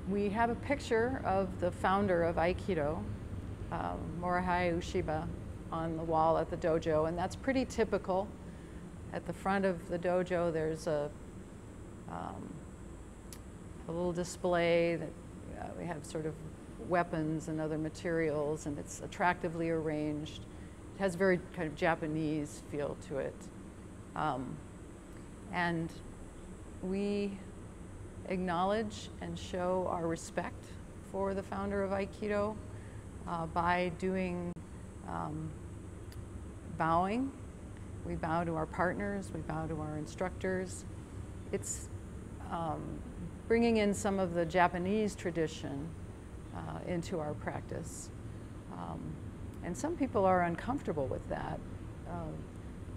We have a picture of the founder of Aikido, Morihei Ueshiba, on the wall at the dojo, and that's pretty typical. At the front of the dojo, there's a little display that we have sort of weapons and other materials, and it's attractively arranged. It has a very kind of Japanese feel to it. And we acknowledge and show our respect for the founder of Aikido by doing bowing. We bow to our partners, we bow to our instructors. It's bringing in some of the Japanese tradition into our practice. And some people are uncomfortable with that.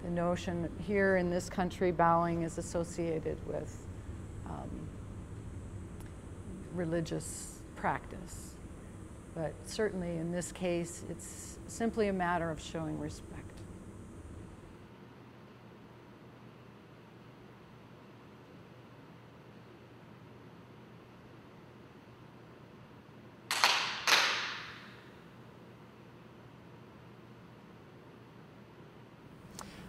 The notion here in this country, bowing is associated with religious practice. But certainly in this case, it's simply a matter of showing respect.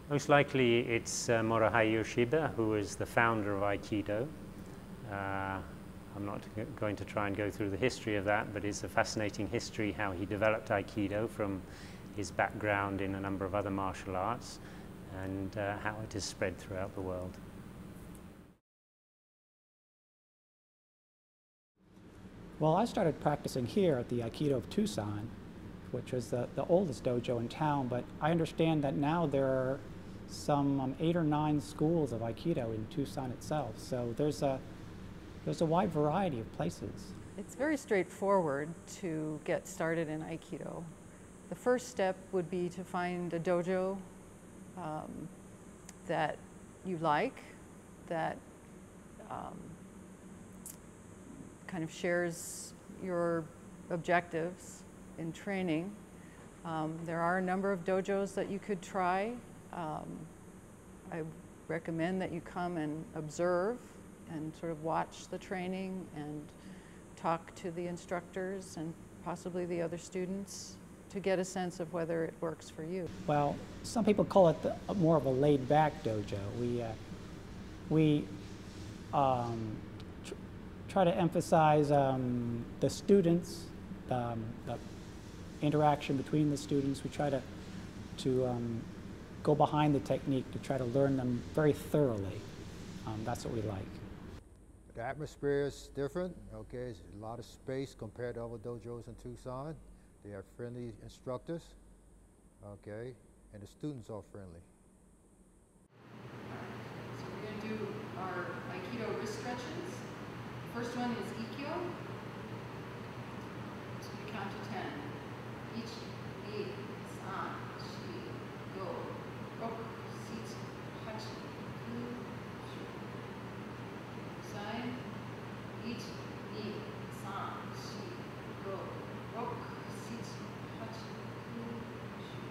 Most likely it's Morihei Ueshiba, who is the founder of Aikido. I'm not going to try and go through the history of that, but it's a fascinating history how he developed Aikido from his background in a number of other martial arts, and how it has spread throughout the world. Well, I started practicing here at the Aikido of Tucson, which is the oldest dojo in town, but I understand that now there are some 8 or 9 schools of Aikido in Tucson itself. So there's a wide variety of places. It's very straightforward to get started in Aikido. The first step would be to find a dojo that you like, that kind of shares your objectives in training. There are a number of dojos that you could try. I recommend that you come and observe and sort of watch the training and talk to the instructors and possibly the other students to get a sense of whether it works for you. Well, some people call it more of a laid-back dojo. We try to emphasize the students, the interaction between the students. We try to go behind the technique to try to learn them very thoroughly. That's what we like. The atmosphere is different, okay? There's a lot of space compared to other dojos in Tucson. They have friendly instructors, okay? And the students are friendly. So we're going to do our Aikido wrist stretches. First one is Ikkyo. So we count to 10. Ich, ni, san, shi, go, rok, sit, hach, ku, shu. Sign. Ich, ni, san, shi, go, rok, sit, hach, ku, shu.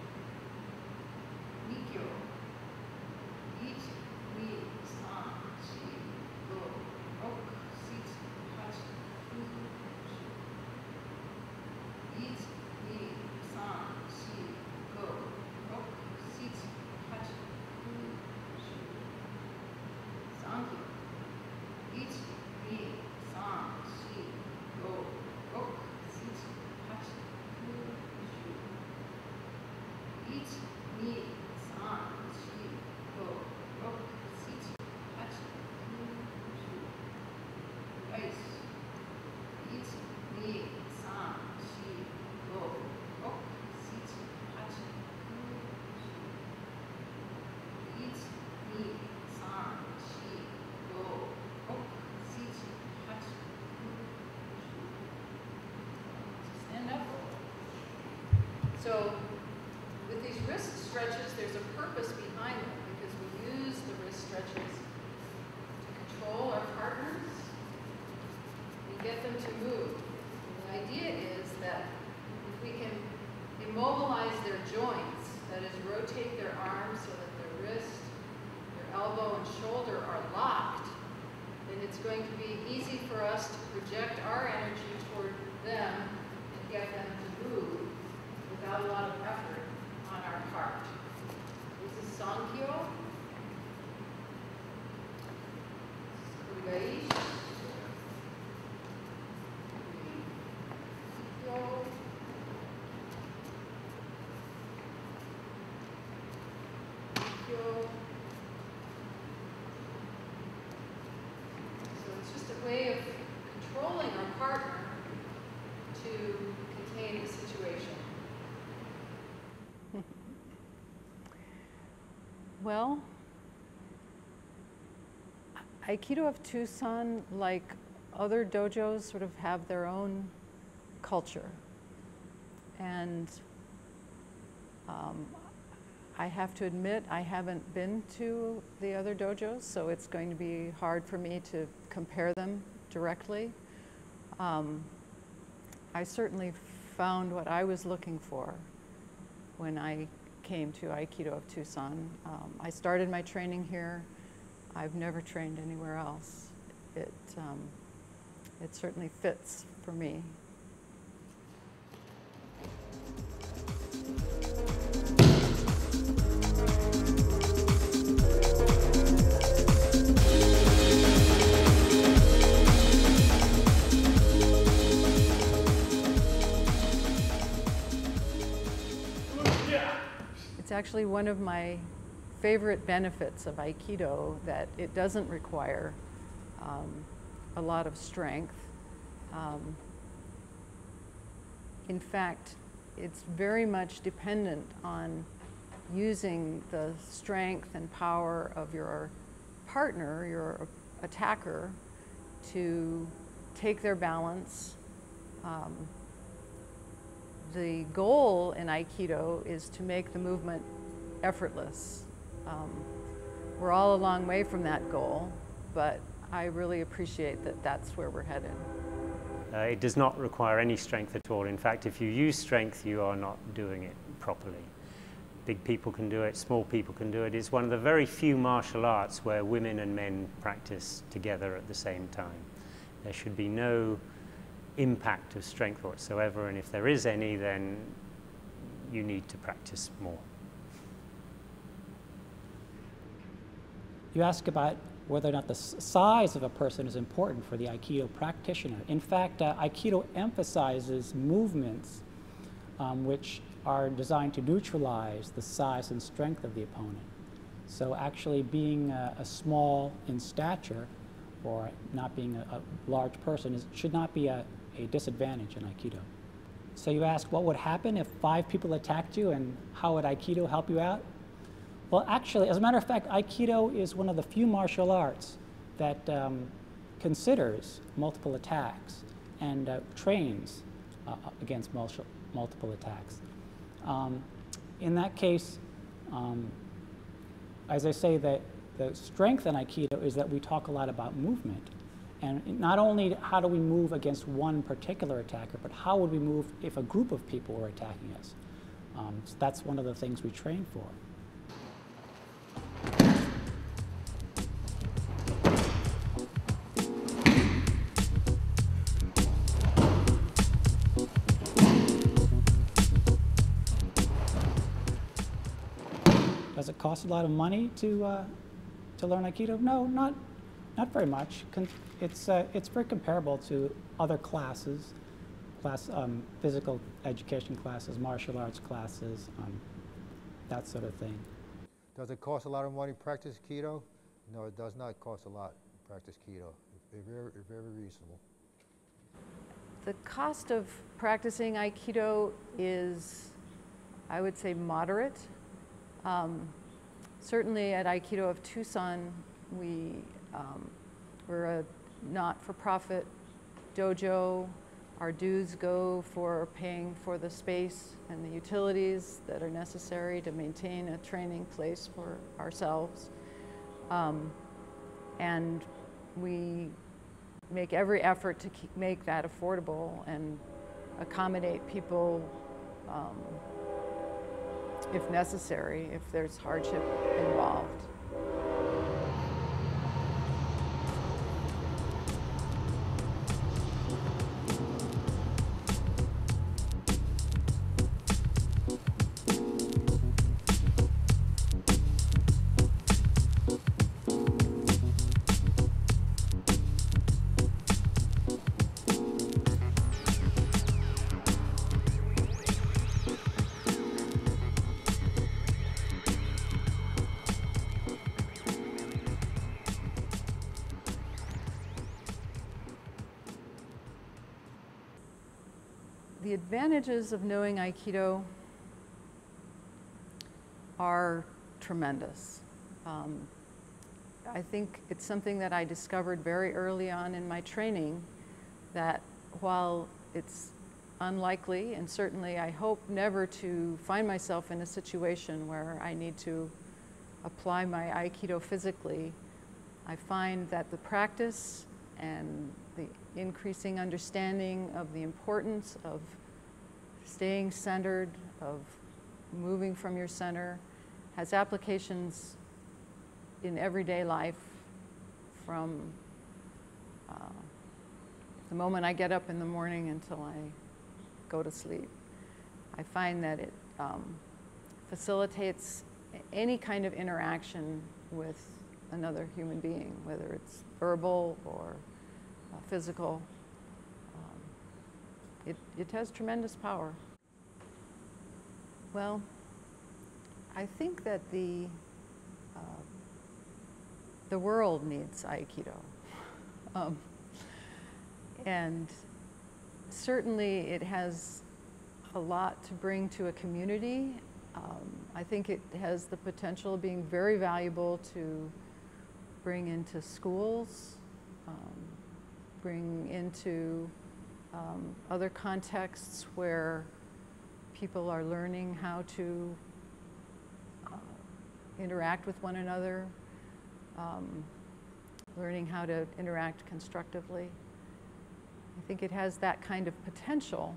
Ikkyo. Ich, ni, san, shi, go, rok, sit, hach, ku, shu. Ich, ni, san, shi, go, rok, sit, hach, ku, shu. Sankyo. Ich, ni, san, shi, go, rok, sit, hach, ku, shu. Ich, ni, san, shi, go, rok, sit, hach, ku, shu. Rice. Ich, ni, san, shi, go, rok, sit, hach, ku, shu. Ich, ni, san, shi, go, rok, sit, hach, ku, shu. Stand up. So with these wrist stretches, there's a purpose behind them because we use the wrist stretches to control our partners. We get them to move. And the idea is that if we can immobilize their joints, that is, rotate their arms so that their wrist, their elbow, and shoulder are locked, then it's going to be easy for us to project our energy toward them and get them to move without a lot of effort on our part. This is Sankyo. Kurigaishi. Kurikyo. Kurikyo. So it's just a way of controlling our partner to contain the situation. Well, Aikido of Tucson, like other dojos, sort of have their own culture. And I have to admit, I haven't been to the other dojos, so it's going to be hard for me to compare them directly. I certainly found what I was looking for when I came to Aikido of Tucson. I started my training here. I've never trained anywhere else. It certainly fits for me. It's actually one of my favorite benefits of Aikido that it doesn't require a lot of strength. In fact, it's very much dependent on using the strength and power of your partner, your attacker, to take their balance. The goal in Aikido is to make the movement effortless. We're all a long way from that goal, but I really appreciate that that's where we're headed. It does not require any strength at all. In fact, if you use strength, you are not doing it properly. Big people can do it, small people can do it. It's one of the very few martial arts where women and men practice together at the same time. There should be no impact of strength whatsoever, and if there is any, then you need to practice more. You ask about whether or not the size of a person is important for the Aikido practitioner. In fact, Aikido emphasizes movements which are designed to neutralize the size and strength of the opponent. So actually being a small in stature or not being a large person should not be a disadvantage in Aikido. So you ask what would happen if 5 people attacked you and how would Aikido help you out? Well, actually, as a matter of fact, Aikido is one of the few martial arts that considers multiple attacks and trains against multiple attacks. In that case, as I say, the strength in Aikido is that we talk a lot about movement. And not only how do we move against one particular attacker, but how would we move if a group of people were attacking us? So that's one of the things we train for. Does it cost a lot of money to learn Aikido? No, not very much. It's very comparable to other classes, physical education classes, martial arts classes, that sort of thing. Does it cost a lot of money to practice Aikido? No, it does not cost a lot to practice Aikido. It's very reasonable. The cost of practicing Aikido is, I would say, moderate. Certainly at Aikido of Tucson, we're a not-for-profit dojo. Our dues go for paying for the space and the utilities that are necessary to maintain a training place for ourselves. And we make every effort to make that affordable and accommodate people if necessary, if there's hardship involved. The advantages of knowing Aikido are tremendous. I think it's something that I discovered very early on in my training, that while it's unlikely, and certainly I hope never to find myself in a situation where I need to apply my Aikido physically, I find that the practice and the increasing understanding of the importance of staying centered, of moving from your center, has applications in everyday life, from the moment I get up in the morning until I go to sleep. I find that it facilitates any kind of interaction with another human being, whether it's verbal or physical. It has tremendous power. Well, I think that the world needs Aikido. And certainly it has a lot to bring to a community. I think it has the potential of being very valuable to bring into schools, bring into other contexts where people are learning how to interact with one another, learning how to interact constructively. I think it has that kind of potential.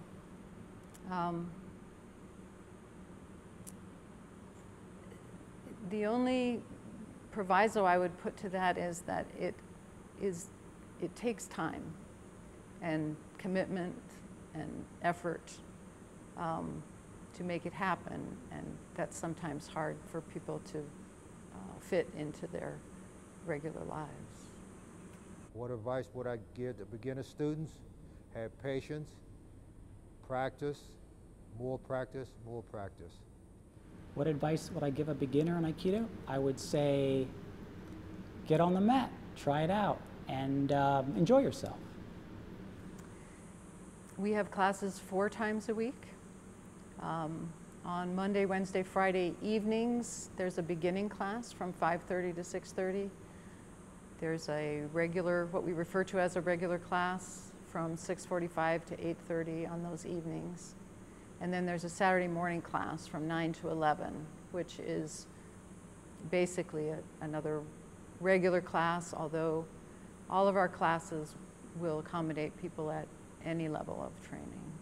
The only proviso I would put to that is that it takes time and commitment and effort to make it happen, and that's sometimes hard for people to fit into their regular lives. What advice would I give to beginner students? Have patience, practice, more practice, more practice. What advice would I give a beginner in Aikido? I would say, get on the mat, try it out, and enjoy yourself. We have classes 4 times a week. On Monday, Wednesday, Friday evenings, there's a beginning class from 5:30 to 6:30. There's a regular, what we refer to as a regular class, from 6:45 to 8:30 on those evenings. And then there's a Saturday morning class from 9 to 11, which is basically another regular class, although all of our classes will accommodate people at any level of training.